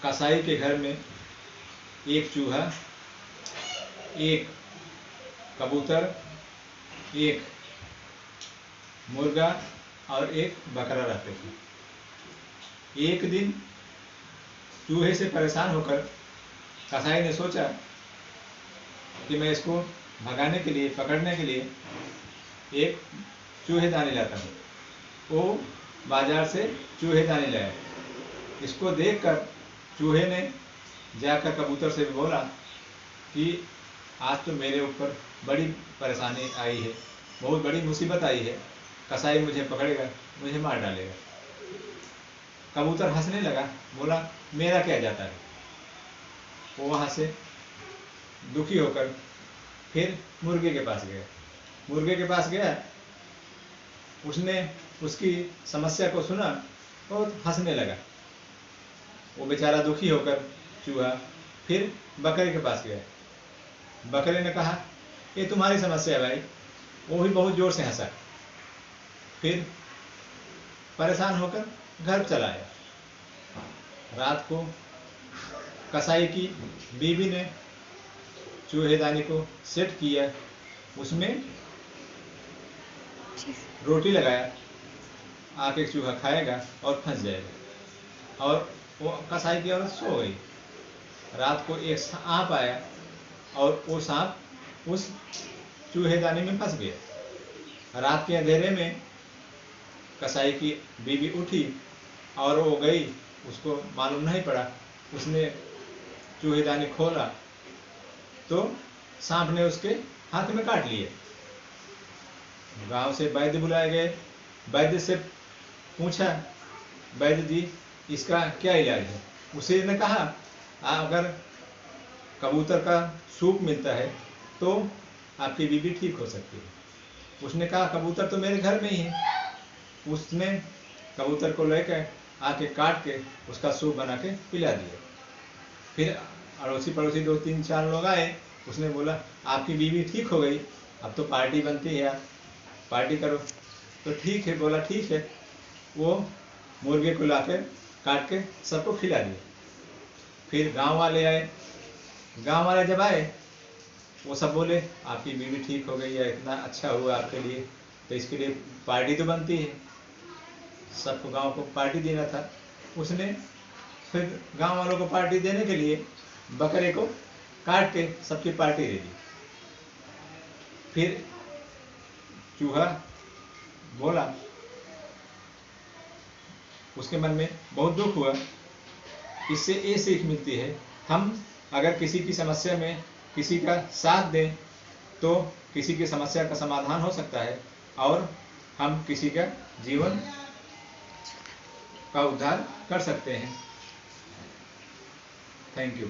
कसाई के घर में एक चूहा, एक कबूतर, एक मुर्गा और एक बकरा रहते थे। एक दिन चूहे से परेशान होकर कसाई ने सोचा कि मैं इसको भगाने के लिए, पकड़ने के लिए एक चूहेदानी लाता हूँ। वो बाजार से चूहेदानी लाया। इसको देखकर चूहे ने जाकर कबूतर से भी बोला कि आज तो मेरे ऊपर बड़ी परेशानी आई है, बहुत बड़ी मुसीबत आई है, कसाई मुझे पकड़ेगा, मुझे मार डालेगा। कबूतर हंसने लगा, बोला मेरा क्या जाता है। वो वहाँ से दुखी होकर फिर मुर्गे के पास गया। मुर्गे के पास गया, उसने उसकी समस्या को सुना और हंसने लगा। वो बेचारा दुखी होकर चूहा फिर बकरे के पास गया। बकरे ने कहा ये तुम्हारी समस्या है भाई। वो भी बहुत जोर से हंसा। फिर परेशान होकर घर चला आया। रात को कसाई की बीवी ने चूहेदानी को सेट किया, उसमें रोटी लगाया, आके चूहा खाएगा और फंस जाएगा। और वो कसाई की औरत सो गई। रात को एक सांप आया और वो सांप उस चूहेदानी में फंस गया। रात के अंधेरे में कसाई की बीवी उठी और वो गई, उसको मालूम नहीं पड़ा। उसने चूहेदानी खोला तो सांप ने उसके हाथ में काट लिए। गांव से वैद्य बुलाए गए। वैद्य से पूछा, वैद्य जी इसका क्या इलाज है। उसे ने कहा अगर कबूतर का सूप मिलता है तो आपकी बीवी ठीक हो सकती है। उसने कहा कबूतर तो मेरे घर में ही है। उसने कबूतर को लेकर आके काट के उसका सूप बना के पिला दिया। फिर अड़ोसी पड़ोसी 2-3-4 लोग आए। उसने बोला आपकी बीवी ठीक हो गई, अब तो पार्टी बनती है यार, पार्टी करो। तो ठीक है, बोला ठीक है। वो मुर्गे को लाकर काट के सबको खिला दिया। फिर गांव वाले आए। गांव वाले जब आए वो सब बोले आपकी बीवी ठीक हो गई है, इतना अच्छा हुआ आपके लिए, तो इसके लिए पार्टी तो बनती है। सबको गांव को पार्टी देना था। उसने फिर गांव वालों को पार्टी देने के लिए बकरे को काट के सबकी पार्टी दे दी। फिर चूहा बोला, उसके मन में बहुत दुख हुआ। इससे ये सीख मिलती है, हम अगर किसी की समस्या में किसी का साथ दें तो किसी की समस्या का समाधान हो सकता है और हम किसी का जीवन का उद्धार कर सकते हैं। Thank you.